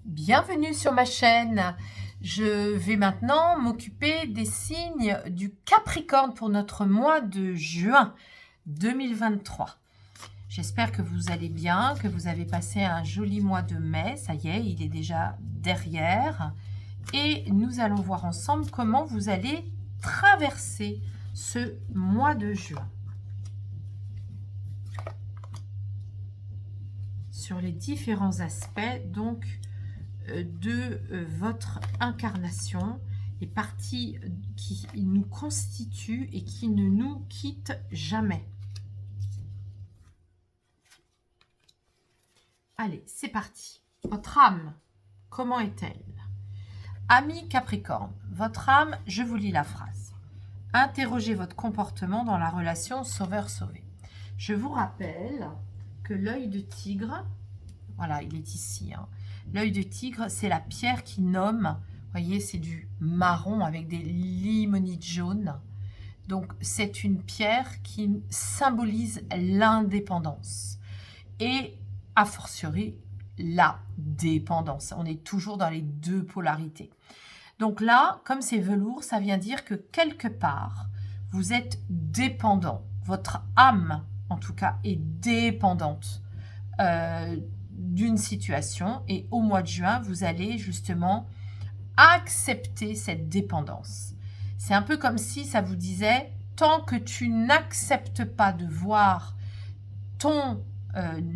Bienvenue sur ma chaîne. Je vais maintenant m'occuper des signes du Capricorne pour notre mois de juin 2023. J'espère que vous allez bien, que vous avez passé un joli mois de mai. Ça y est, il est déjà derrière. Et nous allons voir ensemble comment vous allez traverser ce mois de juin. Sur les différents aspects, donc, de votre incarnation, les parties qui nous constituent et qui ne nous quittent jamais. Allez, c'est parti. Votre âme, comment est-elle? Ami Capricorne, votre âme, je vous lis la phrase. Interrogez votre comportement dans la relation sauveur-sauvé. Je vous rappelle que l'œil de tigre, voilà, il est ici, hein. L'œil de tigre, c'est la pierre qui nomme, vous voyez, c'est du marron avec des limonites jaunes. Donc, c'est une pierre qui symbolise l'indépendance et, a fortiori, la dépendance. On est toujours dans les deux polarités. Donc là, comme c'est velours, ça vient dire que quelque part, vous êtes dépendant. Votre âme, en tout cas, est dépendante d'une situation, et au mois de juin, vous allez justement accepter cette dépendance. C'est un peu comme si ça vous disait, tant que tu n'acceptes pas de voir ton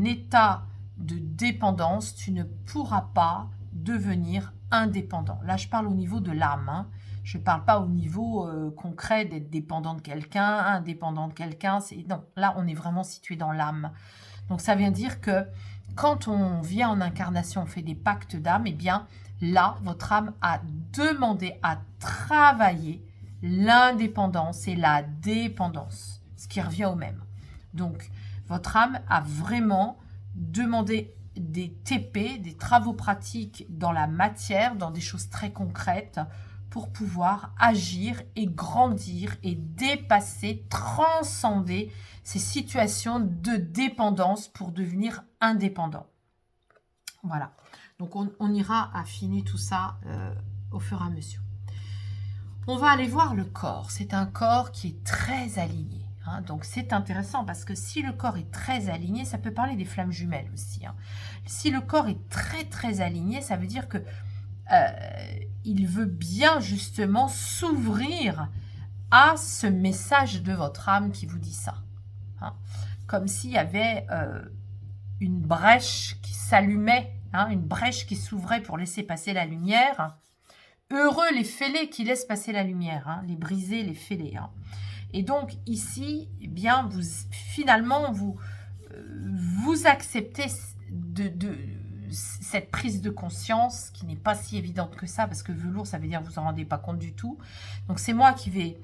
état de dépendance, tu ne pourras pas devenir indépendant. Là, je parle au niveau de l'âme, hein. Je ne parle pas au niveau concret d'être dépendant de quelqu'un, indépendant de quelqu'un. Non, là, on est vraiment situé dans l'âme. Donc, ça veut dire que quand on vient en incarnation, on fait des pactes d'âme, et bien là, votre âme a demandé à travailler l'indépendance et la dépendance, ce qui revient au même. Donc, votre âme a vraiment demandé des TP, des travaux pratiques dans la matière, dans des choses très concrètes, pour pouvoir agir et grandir et dépasser, transcender ces situations de dépendance pour devenir indépendant. Voilà. Donc, on ira affiner tout ça au fur et à mesure. On va aller voir le corps. C'est un corps qui est très aligné. Hein. Donc, c'est intéressant parce que si le corps est très aligné, ça peut parler des flammes jumelles aussi. Hein. Si le corps est très, très aligné, ça veut dire que il veut bien justement s'ouvrir à ce message de votre âme qui vous dit ça. Hein. Comme s'il y avait une brèche qui s'allumait, hein, une brèche qui s'ouvrait pour laisser passer la lumière. Heureux les fêlés qui laissent passer la lumière, hein, les brisés, les fêlés. Hein. Et donc ici, eh bien, finalement, vous acceptez cette prise de conscience qui n'est pas si évidente que ça, parce que velours, ça veut dire que vous en rendez pas compte du tout. Donc c'est moi qui vais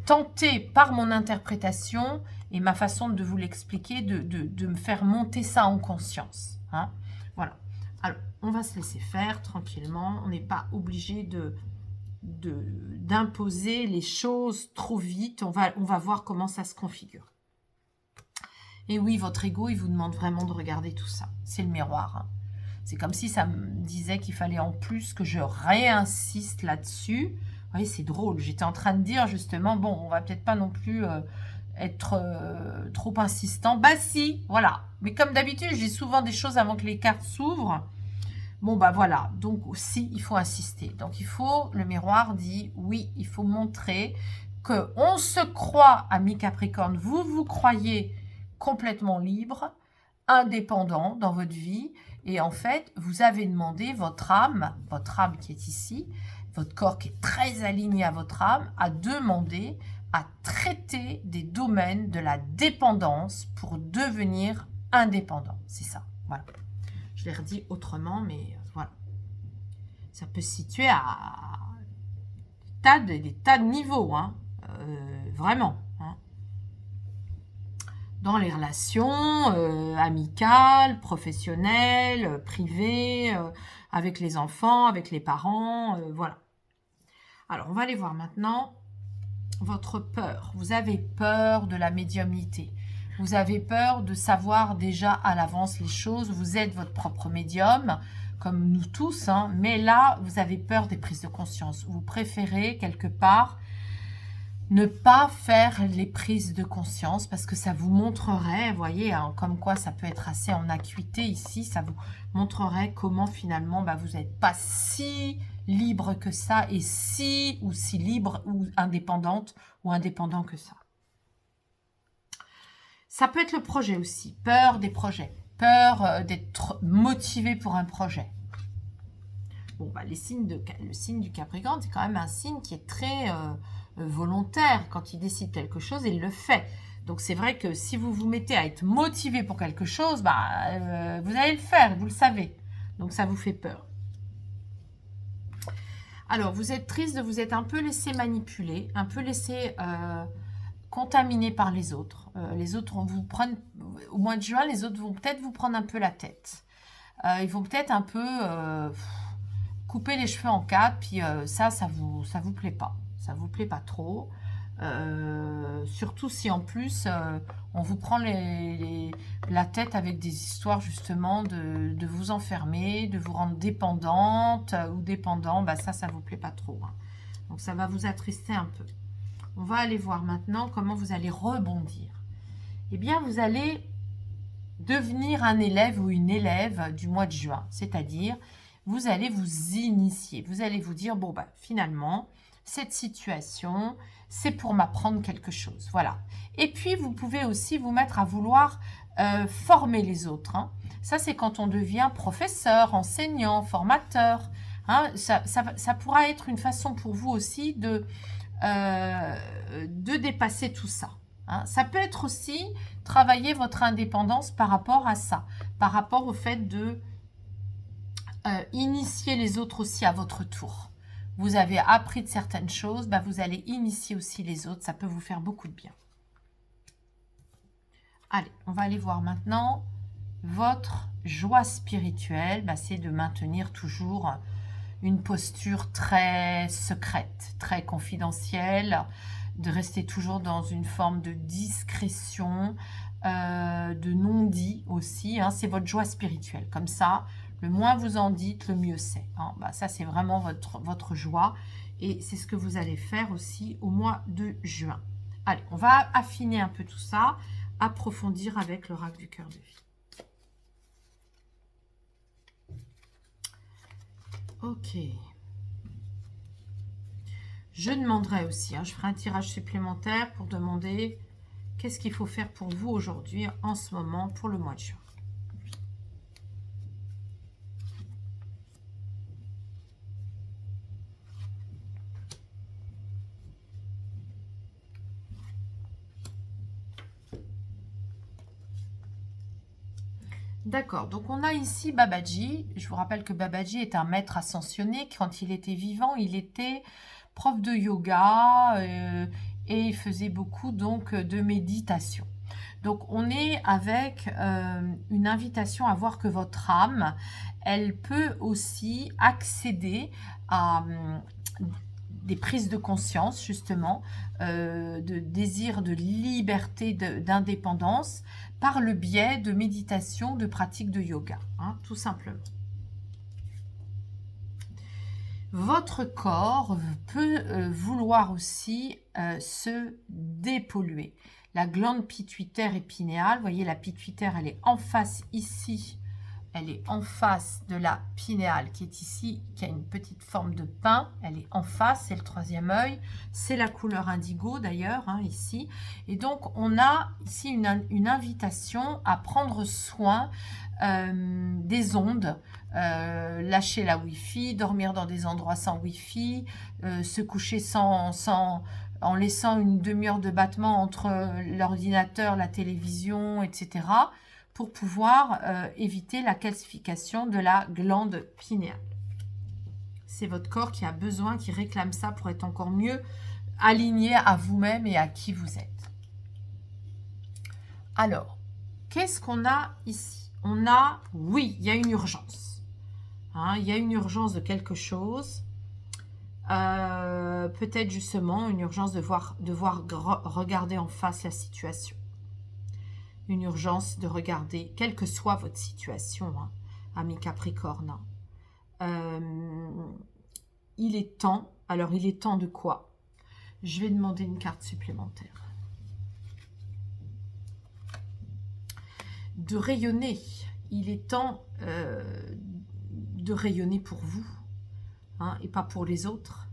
tenter par mon interprétation et ma façon de vous l'expliquer, de me faire monter ça en conscience. Hein. Voilà. Alors, on va se laisser faire tranquillement. On n'est pas obligé d'imposer les choses trop vite. On va voir comment ça se configure. Et oui, votre ego, il vous demande vraiment de regarder tout ça. C'est le miroir. Hein. C'est comme si ça me disait qu'il fallait en plus que je réinsiste là-dessus. Vous voyez, c'est drôle. J'étais en train de dire justement, bon, on va peut-être pas non plus être trop insistant. Bah si, voilà. Mais comme d'habitude, j'ai souvent des choses avant que les cartes s'ouvrent. Bon, bah voilà. Donc, si, il faut insister. Donc, le miroir dit, oui, il faut montrer qu'on se croit, ami Capricorne, vous croyez complètement libre, indépendant dans votre vie. Et en fait, vous avez demandé votre âme qui est ici, votre corps qui est très aligné à votre âme, a demandé à traiter des domaines de la dépendance pour devenir indépendant. C'est ça, voilà. Je l'ai redit autrement, mais voilà. Ça peut se situer à des tas de niveaux, hein. Vraiment. Hein. Dans les relations amicales, professionnelles, privées, avec les enfants, avec les parents, voilà. Alors, on va aller voir maintenant votre peur. Vous avez peur de la médiumnité. Vous avez peur de savoir déjà à l'avance les choses. Vous êtes votre propre médium. comme nous tous, hein, mais là, vous avez peur des prises de conscience. Vous préférez, quelque part, ne pas faire les prises de conscience parce que ça vous montrerait, vous voyez, hein, comme quoi ça peut être assez en acuité ici, ça vous montrerait comment finalement vous n'êtes pas si libre que ça et si libre ou indépendante ou indépendant que ça. Ça peut être le projet aussi, peur des projets, peur d'être motivé pour un projet. Bon, le signe du Capricorne, c'est quand même un signe qui est très volontaire. Quand il décide quelque chose, il le fait. Donc, c'est vrai que si vous vous mettez à être motivé pour quelque chose, vous allez le faire, vous le savez. Donc, ça vous fait peur. Alors, vous êtes triste, vous êtes un peu laissé manipuler, un peu laissé contaminer par les autres. Les autres vont vous prendre, au mois de juin, les autres vont peut-être vous prendre un peu la tête. Ils vont peut-être un peu couper les cheveux en quatre, puis ça vous plaît pas. Ça vous plaît pas trop. Surtout si en plus on vous prend la tête avec des histoires justement de vous enfermer, de vous rendre dépendante ou dépendant, ça vous plaît pas trop. Hein. Donc ça va vous attrister un peu. On va aller voir maintenant comment vous allez rebondir. Eh bien, vous allez devenir un élève ou une élève du mois de juin, c'est-à-dire vous allez vous initier, vous allez vous dire, bon, finalement, cette situation, c'est pour m'apprendre quelque chose, voilà. Et puis, vous pouvez aussi vous mettre à vouloir former les autres. Hein. Ça, c'est quand on devient professeur, enseignant, formateur. Hein. Ça pourra être une façon pour vous aussi de dépasser tout ça. Hein. Ça peut être aussi travailler votre indépendance par rapport à ça, par rapport au fait de initier les autres aussi à votre tour. Vous avez appris de certaines choses, vous allez initier aussi les autres, ça peut vous faire beaucoup de bien. Allez, on va aller voir maintenant votre joie spirituelle, c'est de maintenir toujours une posture très secrète, très confidentielle, de rester toujours dans une forme de discrétion, de non-dit aussi. Hein, c'est votre joie spirituelle. Comme ça, le moins vous en dites, le mieux c'est. Hein. Ça, c'est vraiment votre joie. Et c'est ce que vous allez faire aussi au mois de juin. Allez, on va affiner un peu tout ça, approfondir avec l'oracle du cœur de vie. Ok. Je demanderai aussi, je ferai un tirage supplémentaire pour demander qu'est-ce qu'il faut faire pour vous aujourd'hui, en ce moment, pour le mois de juin. D'accord, donc on a ici Babaji. Je vous rappelle que Babaji est un maître ascensionné. Quand il était vivant, il était prof de yoga et il faisait beaucoup donc de méditation. Donc on est avec une invitation à voir que votre âme, elle peut aussi accéder à des prises de conscience justement, de désir de liberté, d'indépendance, par le biais de méditation, de pratique de yoga, hein, tout simplement. Votre corps peut vouloir aussi se dépolluer. La glande pituitaire et pinéale, vous voyez la pituitaire, elle est en face ici, elle est en face de la pinéale qui est ici, qui a une petite forme de pain, elle est en face, c'est le troisième œil, c'est la couleur indigo d'ailleurs, hein, ici. Et donc on a ici une invitation à prendre soin des ondes, lâcher la Wi-Fi, dormir dans des endroits sans Wi-Fi, se coucher en laissant une demi-heure de battement entre l'ordinateur, la télévision, etc., pour pouvoir éviter la calcification de la glande pinéale. C'est votre corps qui a besoin, qui réclame ça pour être encore mieux aligné à vous-même et à qui vous êtes. Alors, qu'est-ce qu'on a ici? On a, oui, il y a une urgence. Hein, il y a une urgence de quelque chose. Peut-être justement une urgence de devoir regarder en face la situation. Une urgence de regarder, quelle que soit votre situation, hein, ami Capricorne. Il est temps. Alors, il est temps de quoi? Je vais demander une carte supplémentaire. De rayonner. Il est temps de rayonner pour vous, hein, et pas pour les autres.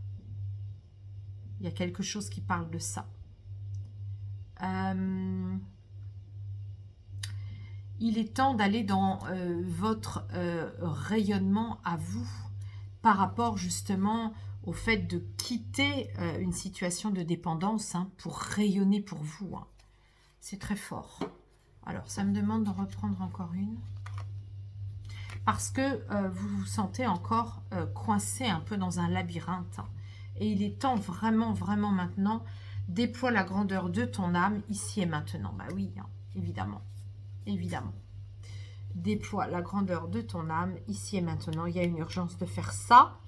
Il y a quelque chose qui parle de ça. Il est temps d'aller dans votre rayonnement à vous par rapport justement au fait de quitter une situation de dépendance, hein, pour rayonner pour vous. Hein. C'est très fort. Alors, ça me demande de reprendre encore une. Parce que vous vous sentez encore coincé un peu dans un labyrinthe. Hein. Et il est temps vraiment, vraiment maintenant, déploie la grandeur de ton âme ici et maintenant. Bah oui, hein, évidemment. Évidemment. Déploie la grandeur de ton âme ici et maintenant. Il y a une urgence de faire ça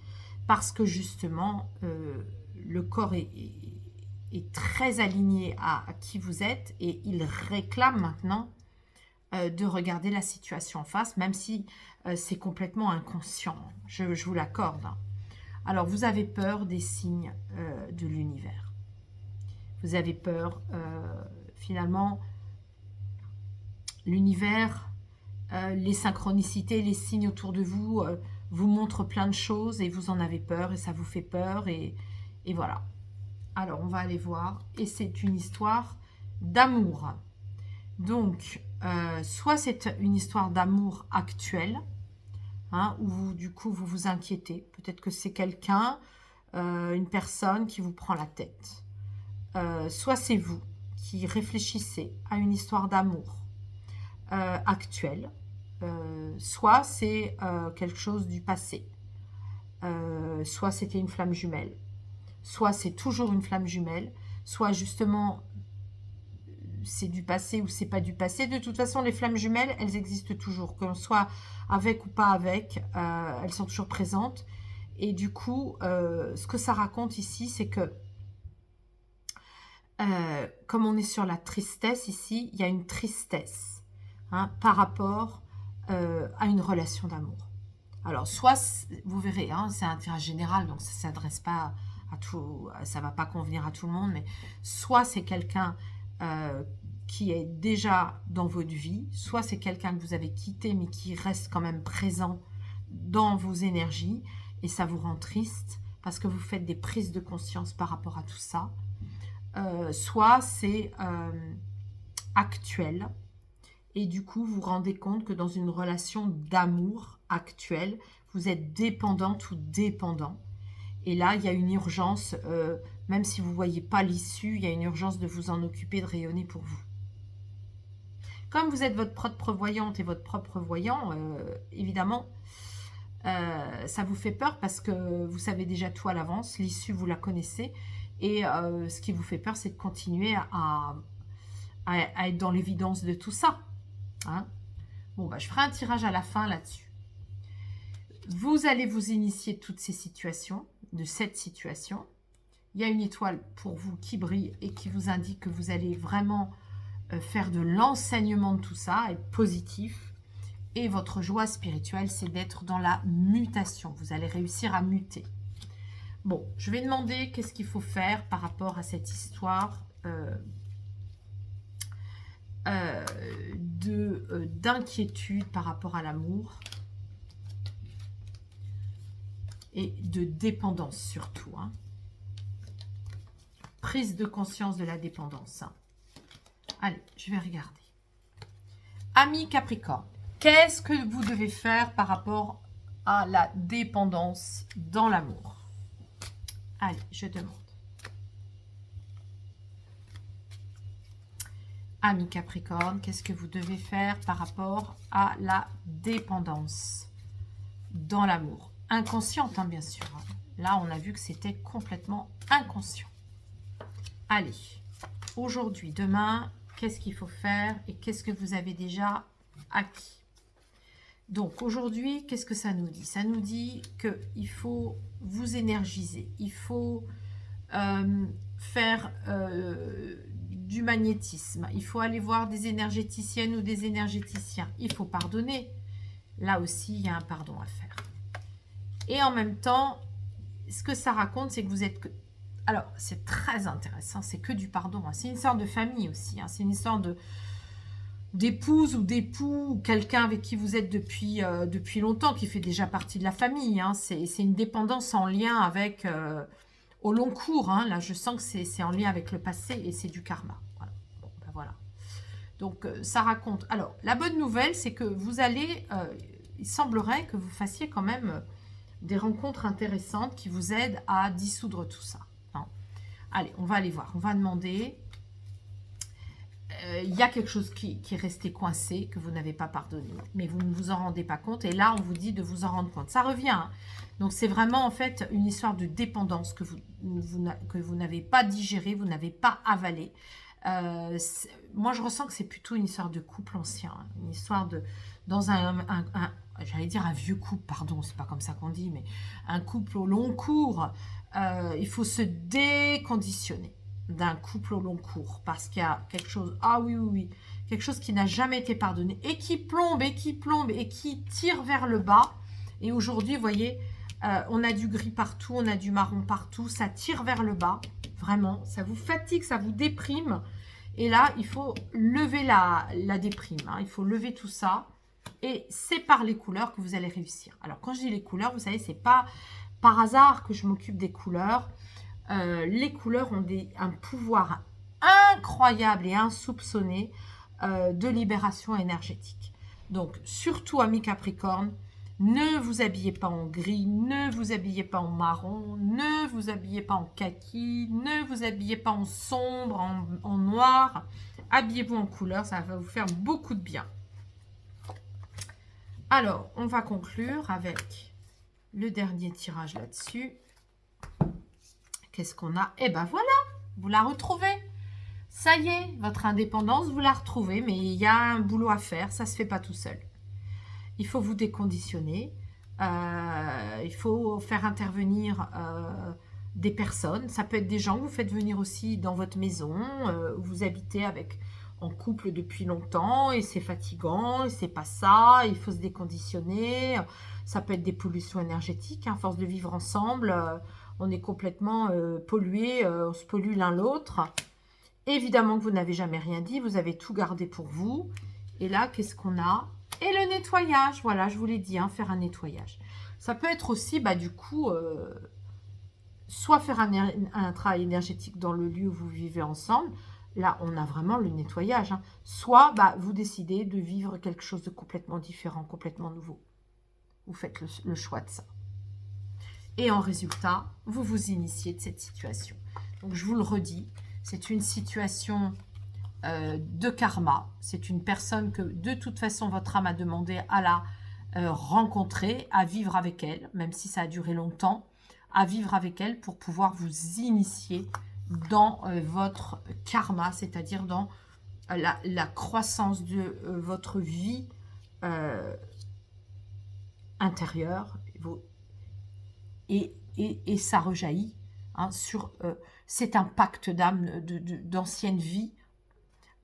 parce que justement, le corps est très aligné à qui vous êtes et il réclame maintenant de regarder la situation en face, même si c'est complètement inconscient. Je vous l'accorde. Alors, vous avez peur des signes de l'univers. Vous avez peur, finalement, l'univers, les synchronicités, les signes autour de vous vous montrent plein de choses et vous en avez peur et ça vous fait peur et voilà. Alors, on va aller voir. Et c'est une histoire d'amour. Donc, soit c'est une histoire d'amour actuelle, hein, où vous, du coup, vous vous inquiétez. Peut-être que c'est quelqu'un, une personne qui vous prend la tête. Soit c'est vous qui réfléchissez à une histoire d'amour actuelle. Soit c'est quelque chose du passé. Soit c'était une flamme jumelle. Soit c'est toujours une flamme jumelle. Soit justement c'est du passé ou c'est pas du passé. De toute façon, les flammes jumelles, elles existent toujours. Que l'on soit avec ou pas avec, elles sont toujours présentes. Et du coup, ce que ça raconte ici, c'est que comme on est sur la tristesse ici, il y a une tristesse, hein, par rapport à une relation d'amour. Alors, soit, vous verrez, hein, c'est un tirage général, donc ça ne s'adresse pas à tout, ça ne va pas convenir à tout le monde, mais soit c'est quelqu'un qui est déjà dans votre vie, soit c'est quelqu'un que vous avez quitté, mais qui reste quand même présent dans vos énergies, et ça vous rend triste, parce que vous faites des prises de conscience par rapport à tout ça. Soit c'est actuel, et du coup vous vous rendez compte que dans une relation d'amour actuelle, vous êtes dépendante ou dépendant. Et là, il y a une urgence, même si vous ne voyez pas l'issue, il y a une urgence de vous en occuper, de rayonner pour vous. Comme vous êtes votre propre voyante et votre propre voyant, évidemment, ça vous fait peur parce que vous savez déjà tout à l'avance, l'issue, vous la connaissez. Et ce qui vous fait peur, c'est de continuer à être dans l'évidence de tout ça. Hein. Bon, bah, je ferai un tirage à la fin là-dessus. Vous allez vous initier de toutes ces situations, de cette situation. Il y a une étoile pour vous qui brille et qui vous indique que vous allez vraiment faire de l'enseignement de tout ça, être positif. Et votre joie spirituelle, c'est d'être dans la mutation. Vous allez réussir à muter. Bon, je vais demander qu'est-ce qu'il faut faire par rapport à cette histoire d'inquiétude par rapport à l'amour et de dépendance surtout. Hein. Prise de conscience de la dépendance. Hein. Allez, je vais regarder. Ami Capricorne, qu'est-ce que vous devez faire par rapport à la dépendance dans l'amour? Allez, je demande. Ami Capricorne, qu'est-ce que vous devez faire par rapport à la dépendance dans l'amour? Inconsciente, hein, bien sûr. Là, on a vu que c'était complètement inconscient. Allez, aujourd'hui, demain, qu'est-ce qu'il faut faire et qu'est-ce que vous avez déjà acquis? Donc, aujourd'hui, qu'est-ce que ça nous dit? Ça nous dit qu'il faut vous énergiser. Il faut faire du magnétisme. Il faut aller voir des énergéticiennes ou des énergéticiens. Il faut pardonner. Là aussi, il y a un pardon à faire. Et en même temps, ce que ça raconte, c'est que vous êtes... Alors, c'est très intéressant, c'est que du pardon. Hein. C'est une histoire de famille aussi. Hein. C'est une histoire d'épouse ou d'époux, ou quelqu'un avec qui vous êtes depuis longtemps, qui fait déjà partie de la famille. Hein. C'est une dépendance en lien avec... au long cours, hein. Là, je sens que c'est en lien avec le passé et c'est du karma. Voilà. Bon, ben voilà. Donc, ça raconte... Alors, la bonne nouvelle, c'est que vous allez... il semblerait que vous fassiez quand même des rencontres intéressantes qui vous aident à dissoudre tout ça. Hein. Allez, on va aller voir. On va demander... Il y a quelque chose qui est resté coincé, que vous n'avez pas pardonné, mais vous ne vous en rendez pas compte. Et là, on vous dit de vous en rendre compte. Ça revient. Hein. Donc, c'est vraiment, en fait, une histoire de dépendance que vous n'avez pas digérée, vous n'avez pas avalée. Moi, je ressens que c'est plutôt une histoire de couple ancien. Hein. Une histoire de... Dans j'allais dire un vieux couple, pardon, c'est pas comme ça qu'on dit, mais un couple au long cours. Il faut se déconditionner d'un couple au long cours, parce qu'il y a quelque chose, ah oui, oui, oui, quelque chose qui n'a jamais été pardonné, et qui plombe, et qui plombe, et qui tire vers le bas, et aujourd'hui, vous voyez, on a du gris partout, on a du marron partout, ça tire vers le bas, vraiment, ça vous fatigue, ça vous déprime, et là, il faut lever la déprime, hein, il faut lever tout ça, et c'est par les couleurs que vous allez réussir. Alors, quand je dis les couleurs, vous savez, c'est pas par hasard que je m'occupe des couleurs. Les couleurs ont un pouvoir incroyable et insoupçonné de libération énergétique. Donc, surtout, amis Capricorne, ne vous habillez pas en gris, ne vous habillez pas en marron, ne vous habillez pas en kaki, ne vous habillez pas en sombre, en noir. Habillez-vous en couleur, ça va vous faire beaucoup de bien. Alors, on va conclure avec le dernier tirage là-dessus. Qu'est-ce qu'on a? Eh ben voilà, vous la retrouvez. Ça y est, votre indépendance, vous la retrouvez, mais il y a un boulot à faire, ça ne se fait pas tout seul. Il faut vous déconditionner, il faut faire intervenir des personnes. Ça peut être des gens que vous faites venir aussi dans votre maison, où vous habitez en couple depuis longtemps, et c'est fatigant, et c'est pas ça, il faut se déconditionner. Ça peut être des pollutions énergétiques, hein, à force de vivre ensemble, on est complètement pollué, on se pollue l'un l'autre. Évidemment que vous n'avez jamais rien dit, vous avez tout gardé pour vous. Et là, qu'est-ce qu'on a? Et le nettoyage, voilà, je vous l'ai dit, hein, faire un nettoyage. Ça peut être aussi, bah, du coup, soit faire un travail énergétique dans le lieu où vous vivez ensemble. Là, on a vraiment le nettoyage. Hein. Soit, bah, vous décidez de vivre quelque chose de complètement différent, complètement nouveau. Vous faites le choix de ça. Et en résultat, vous vous initiez de cette situation. Donc, je vous le redis, c'est une situation de karma. C'est une personne que, de toute façon, votre âme a demandé à la rencontrer, à vivre avec elle, même si ça a duré longtemps, à vivre avec elle pour pouvoir vous initier dans votre karma, c'est-à-dire dans la croissance de votre vie intérieure. Et ça rejaillit hein, sur... c'est un pacte d'âme d'ancienne vie,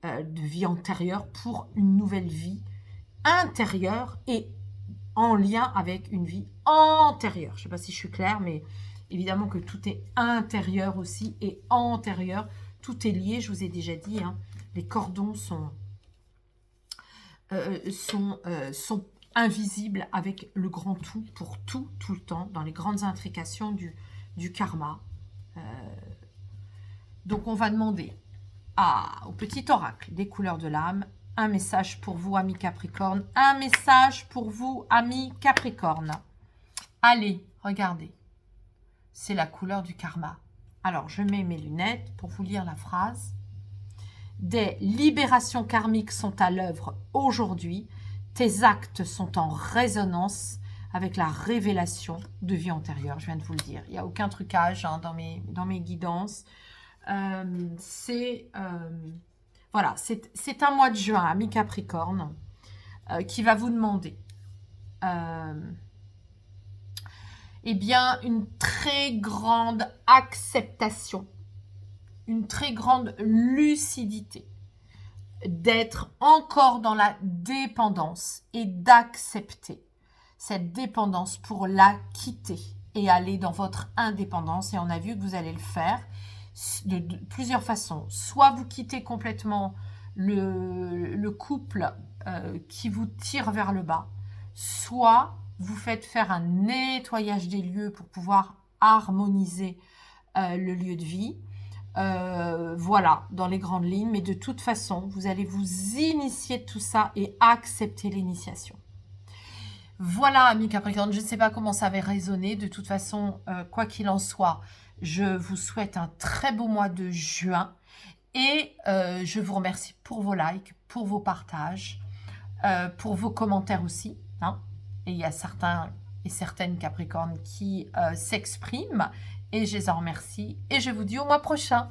de vie antérieure pour une nouvelle vie intérieure et en lien avec une vie antérieure. Je ne sais pas si je suis claire, mais évidemment que tout est intérieur aussi et antérieur. Tout est lié, je vous ai déjà dit. Hein, les cordons sont invisibles avec le grand tout pour tout le temps, dans les grandes intrications du karma. Donc, on va demander au petit oracle des couleurs de l'âme, un message pour vous, amis Capricorne. Un message pour vous, amis Capricorne. Allez, regardez. C'est la couleur du karma. Alors, je mets mes lunettes pour vous lire la phrase. Des libérations karmiques sont à l'œuvre aujourd'hui. Tes actes sont en résonance avec la révélation de vie antérieure. Je viens de vous le dire. Il n'y a aucun trucage hein, dans mes guidances. Voilà, c'est un mois de juin, amis Capricorne, qui va vous demander eh bien, une très grande acceptation, une très grande lucidité, d'être encore dans la dépendance et d'accepter cette dépendance pour la quitter et aller dans votre indépendance. Et on a vu que vous allez le faire de plusieurs façons. Soit vous quittez complètement le couple qui vous tire vers le bas, soit vous faites faire un nettoyage des lieux pour pouvoir harmoniser le lieu de vie. Voilà, dans les grandes lignes, mais de toute façon, vous allez vous initier de tout ça et accepter l'initiation. Voilà, amis Capricorne, je ne sais pas comment ça avait résonné. De toute façon, quoi qu'il en soit, je vous souhaite un très beau mois de juin et je vous remercie pour vos likes, pour vos partages, pour vos commentaires aussi. Hein. Et il y a certains et certaines Capricornes qui s'expriment et je les en remercie. Et je vous dis au mois prochain.